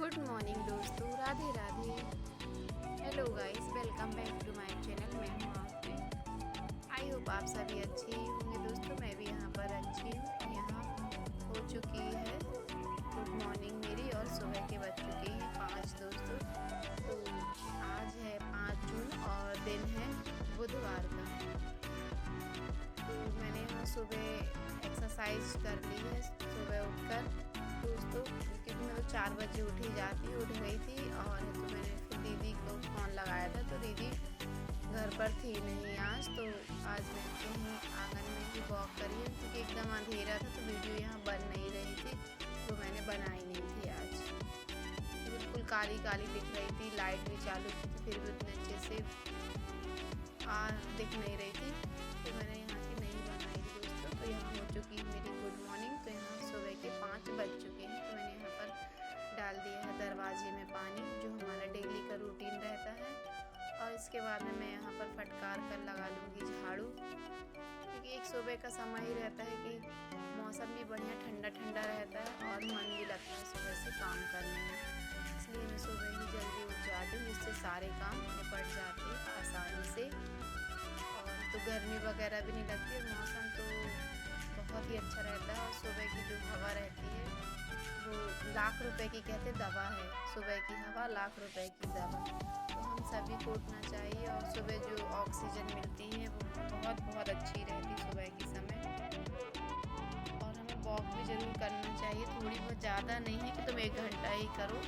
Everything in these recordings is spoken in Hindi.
गुड मॉर्निंग दोस्तों, Radhe Radhe. Hello guys, welcome back to my channel. मैं हूँ आपकी। आई होप आप सभी अच्छे ही होंगे दोस्तों। मैं भी यहाँ पर अच्छी हूँ। यहाँ हो चुकी है गुड मॉर्निंग मेरी और सुबह के बज चुके हैं 5 दोस्तों। तो आज है 5 जून और दिन है बुधवार का। तो मैंने यहाँ सुबह एक्सरसाइज कर ली है सुबह उठकर दोस्तों, क्योंकि मैं तो 4 बजे उठ गई थी। और तो मैंने फिर दीदी को फ़ोन लगाया था, तो दीदी घर पर थी नहीं आज। तो आज मैं कहीं आंगन में ही वॉक करी है, क्योंकि एकदम अंधेरा था तो वीडियो यहाँ बन नहीं रही थी, तो मैंने बनाई नहीं थी आज। तो बिल्कुल काली काली दिख रही थी, लाइट भी चालू थी तो फिर भी उतने अच्छे से दिख नहीं रही थी, तो मैंने यहाँ की नहीं बनाई थी दोस्तों। तो यहाँ हो चुकी है मेरी गुड मॉर्निंग। तो यहाँ सुबह के 5 बज चुके हैं। तो मैंने यहाँ पर डाल दिया है दरवाजे में पानी, जो हमारा डेली का रूटीन रहता है। और इसके बाद में मैं यहाँ पर फटकार कर लगा लूँगी झाड़ू, क्योंकि एक सुबह का समय ही रहता है कि मौसम भी बढ़िया ठंडा ठंडा रहता है और मन भी लगता है सुबह से काम करने में। इसलिए मैं सुबह ही जल्दी उठ जाती हूँ, जिससे सारे काम निपट जाते हैं आसानी से। और तो गर्मी वगैरह भी नहीं लगती, और मौसम तो बहुत ही अच्छा रहता है। और सुबह की जो हवा रहती है वो लाख रुपए की कहते दवा है। सुबह की हवा लाख रुपए की दवा। तो हम सभी को उठना चाहिए, और सुबह जो ऑक्सीजन मिलती है वो बहुत बहुत अच्छी रहती है सुबह के समय। और हमें वॉक भी ज़रूर करना चाहिए, थोड़ी बहुत, ज़्यादा नहीं है कि तुम 1 घंटा ही करो,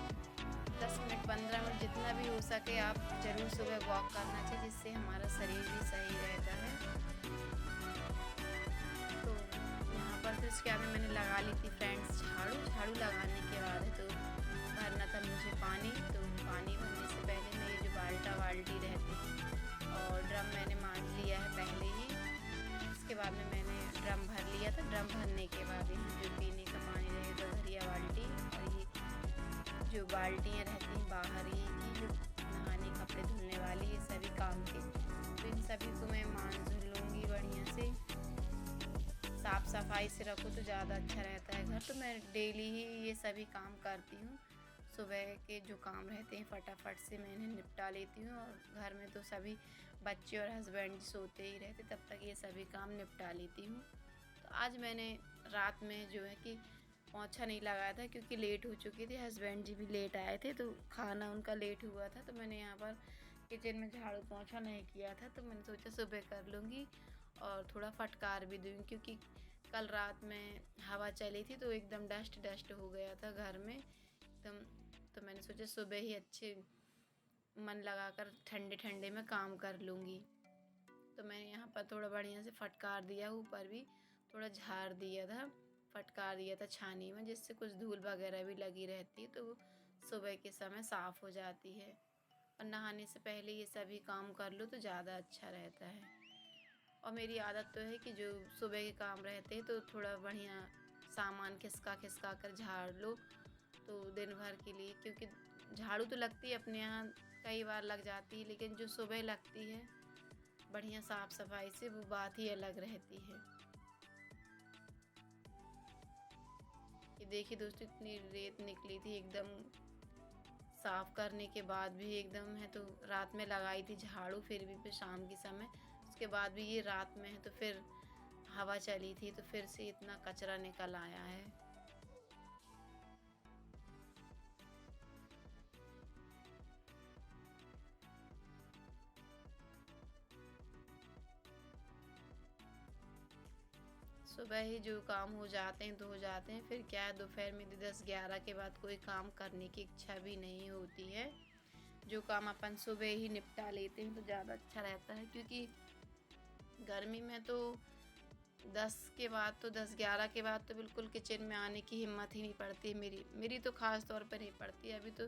10 मिनट 15 मिनट जितना भी हो सके आप ज़रूर सुबह वॉक करना चाहिए, जिससे हमारा शरीर भी सही रहता है। तो यहाँ पर फिर उसके बाद में मैंने लगा ली थी फ्रेंड्स झाड़ू लगाने के बाद है तो भरना था मुझे पानी। तो पानी भरने से पहले मैं ये जो बाल्टी रहती है और ड्रम मैंने मांज लिया है पहले ही। इसके बाद में मैंने ड्रम भर लिया था। ड्रम भरने के बाद यहाँ जो पीने का पानी रहेगा घरिया बाल्टी, और ये जो बाल्टियाँ रहती हैं बाहर ही की, जो नहाने कपड़े धुलने वाली, ये सभी काम के, तो इन सभी को मैं मांज धुल लूँगी बढ़िया से। साफ़ सफाई से रखो तो ज़्यादा अच्छा रहता है घर। तो मैं डेली ही ये सभी काम करती हूँ। सुबह के जो काम रहते हैं फटाफट से मैं इन्हें निपटा लेती हूँ, और घर में तो सभी बच्चे और हस्बैंड सोते ही रहते, तब तक ये सभी काम निपटा लेती हूँ। तो आज मैंने रात में जो है कि पोंछा नहीं लगाया था, क्योंकि लेट हो चुकी थी, हस्बैंड जी भी लेट आए थे तो खाना उनका लेट हुआ था। तो मैंने यहाँ पर किचन में झाड़ू पोंछा नहीं किया था, तो मैंने सोचा सुबह कर लूँगी और थोड़ा फटकार भी दूँगी, क्योंकि कल रात में हवा चली थी तो एकदम डस्ट हो गया था घर में एकदम। तो मैंने सोचा सुबह ही अच्छे मन लगाकर ठंडे ठंडे में काम कर लूँगी। तो मैंने यहाँ पर थोड़ा बढ़िया से फटकार दिया, ऊपर भी थोड़ा झाड़ दिया था, फटकार दिया था छानी में, जिससे कुछ धूल वगैरह भी लगी रहती है तो वो सुबह के समय साफ़ हो जाती है। और नहाने से पहले ये सभी काम कर लो तो ज़्यादा अच्छा रहता है। और मेरी आदत तो है कि जो सुबह के काम रहते हैं तो थोड़ा बढ़िया सामान खिसका खिसका कर झाड़ लो, तो दिन भर के लिए, क्योंकि झाड़ू तो लगती है अपने यहाँ कई बार लग जाती है, लेकिन जो सुबह लगती है बढ़िया साफ़ सफाई से, वो बात ही अलग रहती है। ये देखिए दोस्तों, इतनी रेत निकली थी एकदम, साफ़ करने के बाद भी एकदम है। तो रात में लगाई थी झाड़ू, फिर शाम के समय, उसके बाद भी ये रात में है तो फिर हवा चली थी तो फिर से इतना कचरा निकल आया है। सुबह ही जो काम हो जाते हैं तो हो जाते हैं, फिर क्या है दोपहर में 10-11 के बाद कोई काम करने की इच्छा भी नहीं होती है। जो काम अपन सुबह ही निपटा लेते हैं तो ज़्यादा अच्छा रहता है, क्योंकि गर्मी में तो 10-11 के बाद तो बिल्कुल किचन में आने की हिम्मत ही नहीं पड़ती मेरी तो ख़ास तौर पे नहीं पड़ती। अभी तो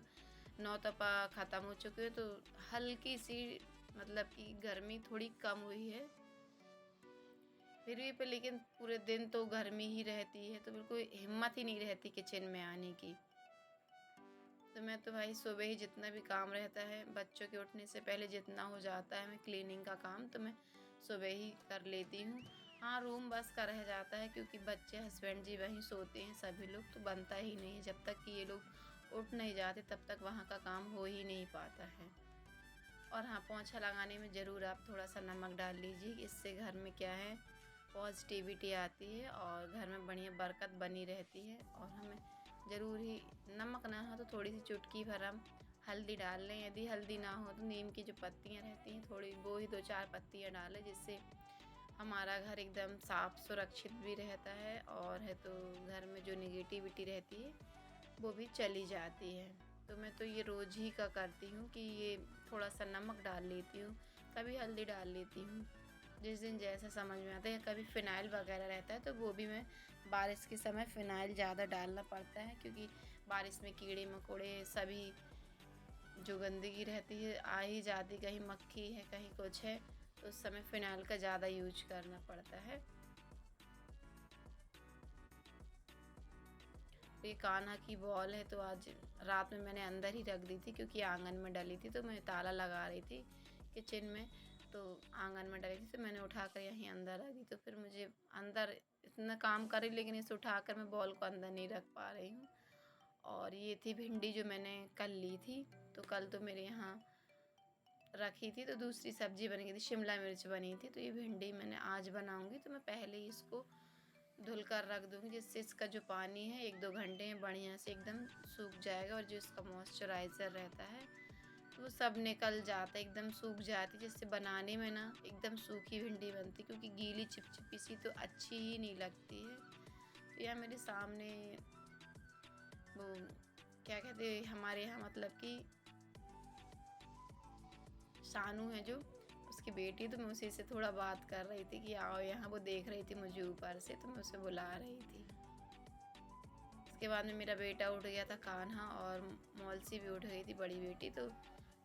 9 तपा ख़त्म हो चुके हैं, तो हल्की सी मतलब कि गर्मी थोड़ी कम हुई है फिर भी पे, लेकिन पूरे दिन तो गर्मी ही रहती है, तो बिल्कुल हिम्मत ही नहीं रहती किचन में आने की। तो मैं तो भाई सुबह ही जितना भी काम रहता है, बच्चों के उठने से पहले जितना हो जाता है मैं क्लीनिंग का काम, तो मैं सुबह ही कर लेती हूँ। हाँ, रूम बस का रह जाता है, क्योंकि बच्चे हस्बैंड जी वहीं सोते हैं सभी लोग, तो बनता ही नहीं है जब तक कि ये लोग उठ नहीं जाते तब तक वहाँ का काम हो ही नहीं पाता है। और हाँ, पोंछा लगाने में ज़रूर आप थोड़ा सा नमक डाल लीजिए, इससे घर में क्या है पॉजिटिविटी आती है और घर में बढ़िया बरकत बनी रहती है। और हमें ज़रूर ही नमक ना हो तो थोड़ी सी चुटकी भर हम हल्दी डाल लें। यदि हल्दी ना हो तो नीम की जो पत्तियाँ रहती हैं थोड़ी वो ही 2-4 पत्तियाँ डालें, जिससे हमारा घर एकदम साफ सुरक्षित भी रहता है और है तो घर में जो नेगेटिविटी रहती है वो भी चली जाती है। तो मैं तो ये रोज़ ही का करती हूँ कि ये थोड़ा सा नमक डाल लेती हूँ, कभी हल्दी डाल लेती हूँ, जिस दिन जैसा समझ में आता है। कभी फ़िनाइल वगैरह रहता है तो वो भी मैं बारिश के समय फ़िनाइल ज़्यादा डालना पड़ता है, क्योंकि बारिश में कीड़े मकोड़े सभी जो गंदगी रहती है आ ही जाती, कहीं मक्खी है कहीं कुछ है, तो उस समय फ़िनाइल का ज़्यादा यूज करना पड़ता है। तो ये कान्हा की बॉल है तो आज रात में मैंने अंदर ही रख दी थी, क्योंकि आंगन में डली थी तो मैं ताला लगा रही थी किचन में, तो आंगन में डली थी तो मैंने उठाकर यहीं अंदर रख दी। तो फिर मुझे अंदर इतना काम करी लेकिन इसे उठाकर मैं बॉल को अंदर नहीं रख पा रही हूँ। और ये थी भिंडी जो मैंने कल ली थी, तो कल तो मेरे यहाँ रखी थी तो दूसरी सब्जी बन गई थी, शिमला मिर्च बनी थी, तो ये भिंडी मैंने आज बनाऊंगी तो मैं पहले ही इसको धुल कर रख दूँगी, जिससे इसका जो पानी है 1-2 घंटे में बढ़िया से एकदम सूख जाएगा और जो इसका मॉइस्चराइज़र रहता है वो सब निकल जाता है, एकदम सूख जाती है, जिससे बनाने में ना एकदम सूखी भिंडी बनती, क्योंकि गीली चिपचिपी सी तो अच्छी ही नहीं लगती है। तो यहाँ मेरे सामने वो क्या कहते हैं हमारे यहाँ, मतलब कि शानू है जो उसकी बेटी, तो मैं उसी से थोड़ा बात कर रही थी कि आओ यहाँ, वो देख रही थी मुझे ऊपर से तो मैं उसे बुला रही थी। उसके बाद में मेरा बेटा उठ गया था कान्हा और मौलसी भी उठ गई थी बड़ी बेटी, तो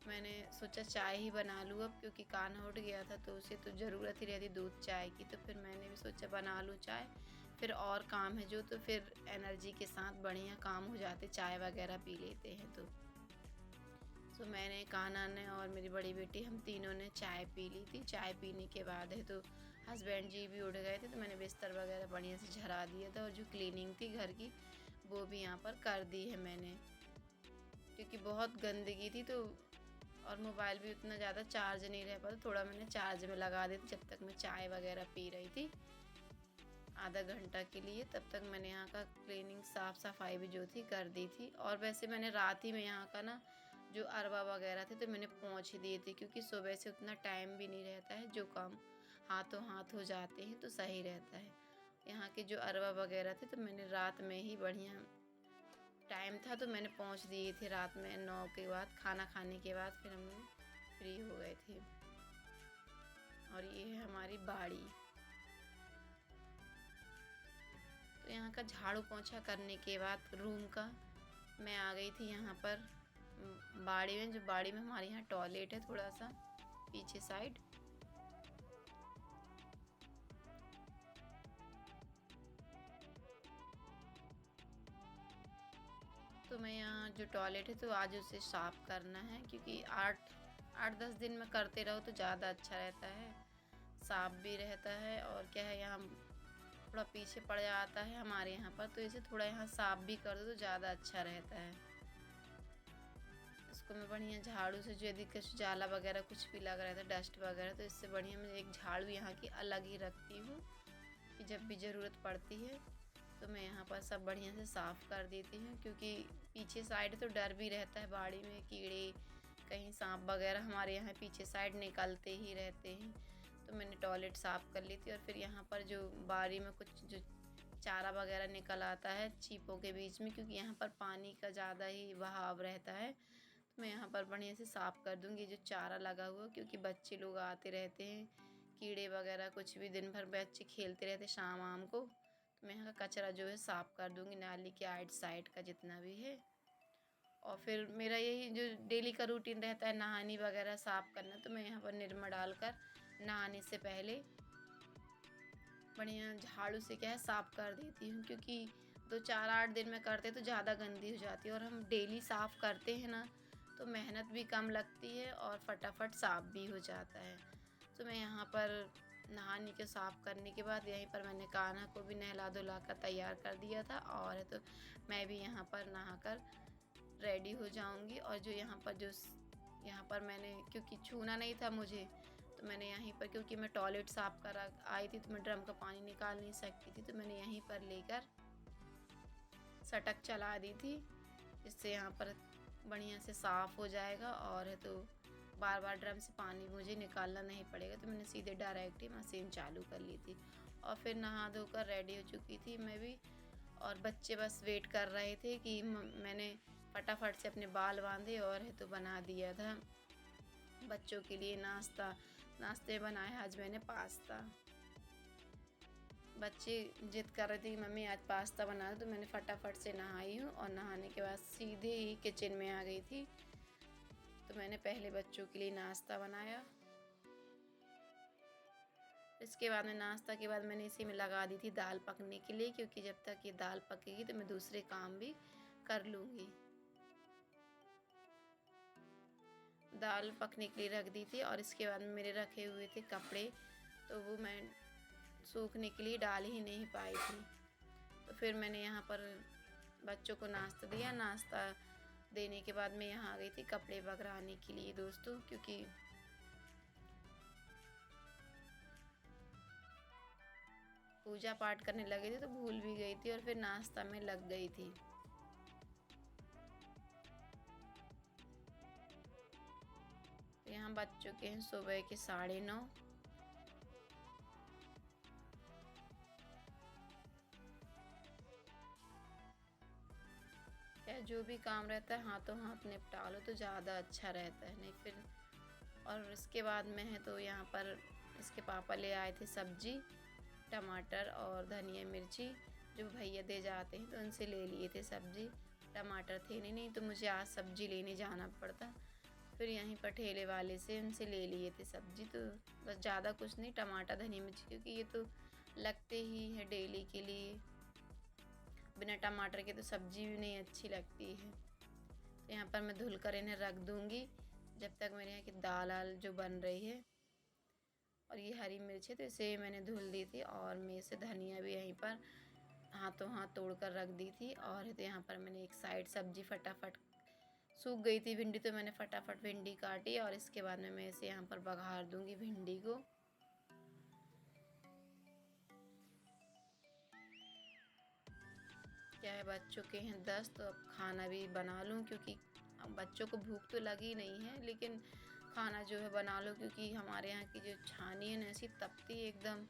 मैंने सोचा चाय ही बना लूँ अब, क्योंकि कान्हा उठ गया था तो उसे तो ज़रूरत ही रहती दूध चाय की, तो फिर मैंने भी सोचा बना लूँ चाय, फिर और काम है जो तो फिर एनर्जी के साथ बढ़िया काम हो जाते, चाय वगैरह पी लेते हैं तो मैंने कान्हा ने और मेरी बड़ी बेटी हम तीनों ने चाय पी ली थी। चाय पीने के बाद है तो हस्बैंड जी भी उठ गए थे तो मैंने बिस्तर वगैरह बढ़िया से झरा दिया था और जो क्लीनिंग थी घर की वो भी यहाँ पर कर दी है मैंने, क्योंकि बहुत गंदगी थी तो और मोबाइल भी उतना ज़्यादा चार्ज नहीं रह पाता, थोड़ा मैंने चार्ज में लगा दी थी जब तक मैं चाय वगैरह पी रही थी आधा घंटा के लिए, तब तक मैंने यहाँ का क्लीनिंग साफ़ सफाई भी जो थी कर दी थी। और वैसे मैंने रात ही में यहाँ का ना जो अरवा वगैरह थे तो मैंने पहुँच ही दिए थे, क्योंकि सुबह से उतना टाइम भी नहीं रहता है, जो काम हाथों हाथ हो जाते हैं तो सही रहता है। यहाँ के जो अरवा वगैरह थे तो मैंने रात में ही बढ़िया टाइम था तो मैंने पहुँच दिए थे रात में 9 के बाद, खाना खाने के बाद फिर हम फ्री हो गए थे। और ये है हमारी बाड़ी। तो यहाँ का झाड़ू पोंछा करने के बाद रूम का मैं आ गई थी यहाँ पर बाड़ी में, जो बाड़ी में हमारे यहाँ टॉयलेट है थोड़ा सा पीछे साइड। तो मैं यहाँ जो टॉयलेट है तो आज उसे साफ़ करना है, क्योंकि 8-10 दिन में करते रहो तो ज़्यादा अच्छा रहता है, साफ़ भी रहता है। और क्या है यहाँ थोड़ा पीछे पड़ जाता है हमारे यहाँ पर, तो इसे थोड़ा यहाँ साफ़ भी कर दो तो ज़्यादा अच्छा रहता है। इसको मैं बढ़िया झाड़ू से, जो यदि कुछ जाला वगैरह कुछ भी लग रहा था डस्ट वगैरह, तो इससे बढ़िया मैं एक झाड़ू यहाँ की अलग ही रखती हूँ कि जब भी ज़रूरत पड़ती है तो मैं यहाँ पर सब बढ़िया से साफ़ कर देती हूँ, क्योंकि पीछे साइड तो डर भी रहता है बाड़ी में कीड़े कहीं सांप वगैरह हमारे यहाँ पीछे साइड निकलते ही रहते हैं। तो मैंने टॉयलेट साफ़ कर ली थी और फिर यहाँ पर जो बाड़ी में कुछ जो चारा वगैरह निकल आता है चीपों के बीच में, क्योंकि यहाँ पर पानी का ज़्यादा ही बहाव रहता है, तो मैं यहाँ पर बढ़िया से साफ़ कर दूँगी जो चारा लगा हुआ, क्योंकि बच्चे लोग आते रहते हैं, कीड़े वगैरह कुछ भी दिन भर बच्चे खेलते रहते शाम आम को, तो मैं यहाँ का कचरा जो है साफ़ कर दूँगी नाली के आइट साइड का जितना भी है। और फिर मेरा यही जो डेली का रूटीन रहता है नहानी वगैरह साफ़ करना, तो मैं यहाँ पर निरमा डालकर नहाने से पहले बढ़िया झाड़ू से क्या है साफ़ कर देती हूँ, क्योंकि 2-4-8 दिन में करते तो ज़्यादा गंदी हो जाती है और हम डेली साफ़ करते हैं ना तो मेहनत भी कम लगती है और फटाफट साफ़ भी हो जाता है। तो मैं यहाँ पर नहाने के साफ़ करने के बाद यहीं पर मैंने कान्हा को भी नहला धुला कर तैयार कर दिया था और तो मैं भी यहाँ पर नहाकर रेडी हो जाऊंगी। और जो यहाँ पर मैंने, क्योंकि छूना नहीं था मुझे, तो मैंने यहीं पर, क्योंकि मैं टॉयलेट साफ़ कर आई थी तो मैं ड्रम का पानी निकाल नहीं सकती थी, तो मैंने यहीं पर लेकर सटक चला दी थी, जिससे यहाँ पर बढ़िया से साफ़ हो जाएगा और तो बार बार ड्रम से पानी मुझे निकालना नहीं पड़ेगा। तो मैंने सीधे डायरेक्ट ही मशीन चालू कर ली थी और फिर नहा धोकर रेडी हो चुकी थी मैं भी। और बच्चे बस वेट कर रहे थे कि मैंने फटाफट से अपने बाल बांधे और तो बना दिया था बच्चों के लिए नाश्ते बनाया आज मैंने पास्ता। बच्चे जिद कर रहे थे कि मम्मी आज पास्ता बना दो, तो मैंने फटाफट से नहाई हूँ और नहाने के बाद सीधे ही किचन में आ गई थी। तो मैंने पहले बच्चों के लिए नाश्ता बनाया, इसके बाद में नाश्ता के बाद मैंने इसी में लगा दी थी दाल पकने के लिए, क्योंकि जब तक ये दाल पकेगी तो मैं दूसरे काम भी कर लूँगी। दाल पकने के लिए रख दी थी और इसके बाद में मेरे रखे हुए थे कपड़े, तो वो मैं सूखने के लिए डाल ही नहीं पाई थी। तो फिर मैंने यहाँ पर बच्चों को नाश्ता दिया। नाश्ता देने के बाद मैं यहाँ आ गई थी कपड़े बगराने के लिए दोस्तों, क्योंकि पूजा पाठ करने लगी थी तो भूल भी गई थी और फिर नाश्ता में लग गई थी। तो यहाँ बज चुके हैं सुबह के 9:30। या जो भी काम रहता है हाथों हाथ निपटा लो तो ज़्यादा अच्छा रहता है, नहीं फिर। और इसके बाद में है तो यहाँ पर इसके पापा ले आए थे सब्जी, टमाटर और धनिया मिर्ची, जो भैया दे जाते हैं तो उनसे ले लिए थे सब्जी। टमाटर थे नहीं तो मुझे आज सब्जी लेने जाना पड़ता, फिर यहीं पर ठेले वाले से उनसे ले लिए थे सब्जी। तो बस ज़्यादा कुछ नहीं, टमाटर धनिया मिर्ची, क्योंकि ये तो लगते ही है डेली के लिए, बिना टमाटर के तो सब्जी भी नहीं अच्छी लगती है। तो यहाँ पर मैं धुल कर इन्हें रख दूँगी जब तक मेरे यहाँ की दाल जो बन रही है। और ये हरी मिर्च है तो इसे मैंने धुल दी थी और मैं इसे धनिया भी यहीं पर हाथों हाथ तोड़ कर रख दी थी। और तो यहाँ पर मैंने एक साइड सब्जी फटाफट, सूख गई थी भिंडी तो मैंने फटाफट भिंडी काटी और इसके बाद में मैं इसे यहाँ पर बघार दूँगी भिंडी को। क्या है बज चुके हैं 10, तो अब खाना भी बना लूँ, क्योंकि अब बच्चों को भूख तो लगी नहीं है, लेकिन खाना जो है बना लो, क्योंकि हमारे यहाँ की जो छानी है ना ऐसी तपती एकदम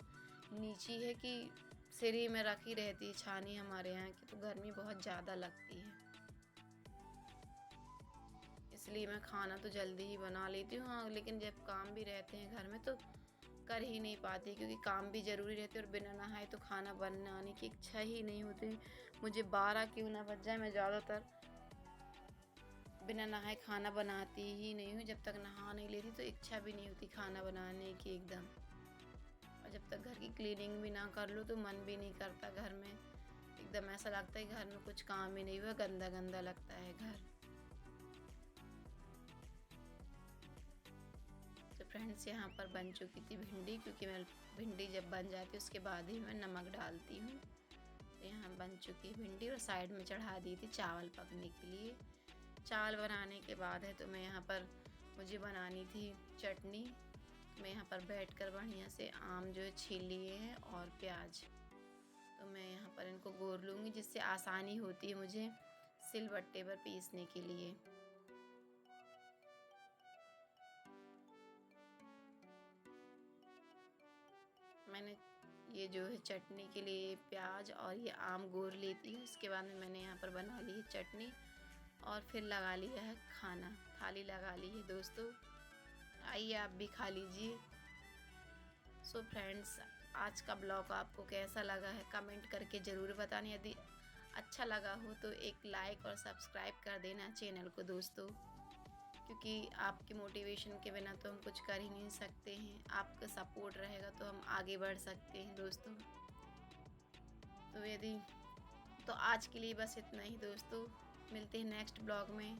नीची है कि सिर ही में रखी रहती है छानी हमारे यहाँ की, तो गर्मी बहुत ज़्यादा लगती है, इसलिए मैं खाना तो जल्दी ही बना लेती हूँ। हाँ, लेकिन जब काम भी रहते हैं घर में तो कर ही नहीं पाती, क्योंकि काम भी ज़रूरी रहते और बिना नहाए तो खाना बनाने की इच्छा ही नहीं होती। मुझे 12 क्यों ना बज जाए, मैं ज़्यादातर बिना नहाए खाना बनाती ही नहीं हूँ। जब तक नहा नहीं लेती तो इच्छा भी नहीं होती खाना बनाने की एकदम। और जब तक घर की क्लीनिंग भी ना कर लो तो मन भी नहीं करता घर में, एकदम ऐसा लगता है घर में कुछ काम ही नहीं हुआ, गंदा गंदा लगता है घर। तो फ्रेंड्स यहाँ पर बन चुकी थी भिंडी, क्योंकि मैं भिंडी जब बन जाती है उसके बाद ही मैं नमक डालती हूँ। तो यहाँ बन चुकी है भिंडी और साइड में चढ़ा दी थी चावल पकने के लिए। चावल बनाने के बाद है तो मैं यहाँ पर, मुझे बनानी थी चटनी, तो मैं यहाँ पर बैठकर बढ़िया से आम जो है छील लिए हैं और प्याज, तो मैं यहाँ पर इनको गोर लूँगी, जिससे आसानी होती है मुझे सिलबट्टे पर पीसने के लिए। मैंने ये जो है चटनी के लिए प्याज और ये आम गोर लेती हूँ, इसके बाद में मैंने यहाँ पर बना ली है चटनी और फिर लगा लिया है खाना, थाली लगा ली है दोस्तों, आइए आप भी खा लीजिए। सो फ्रेंड्स, आज का ब्लॉग आपको कैसा लगा है कमेंट करके ज़रूर बताना। यदि अच्छा लगा हो तो एक लाइक और सब्सक्राइब कर देना चैनल को दोस्तों, क्योंकि आपके मोटिवेशन के बिना तो हम कुछ कर ही नहीं सकते हैं। आपका सपोर्ट रहेगा तो हम आगे बढ़ सकते हैं दोस्तों। तो आज के लिए बस इतना ही दोस्तों, मिलते हैं नेक्स्ट ब्लॉग में।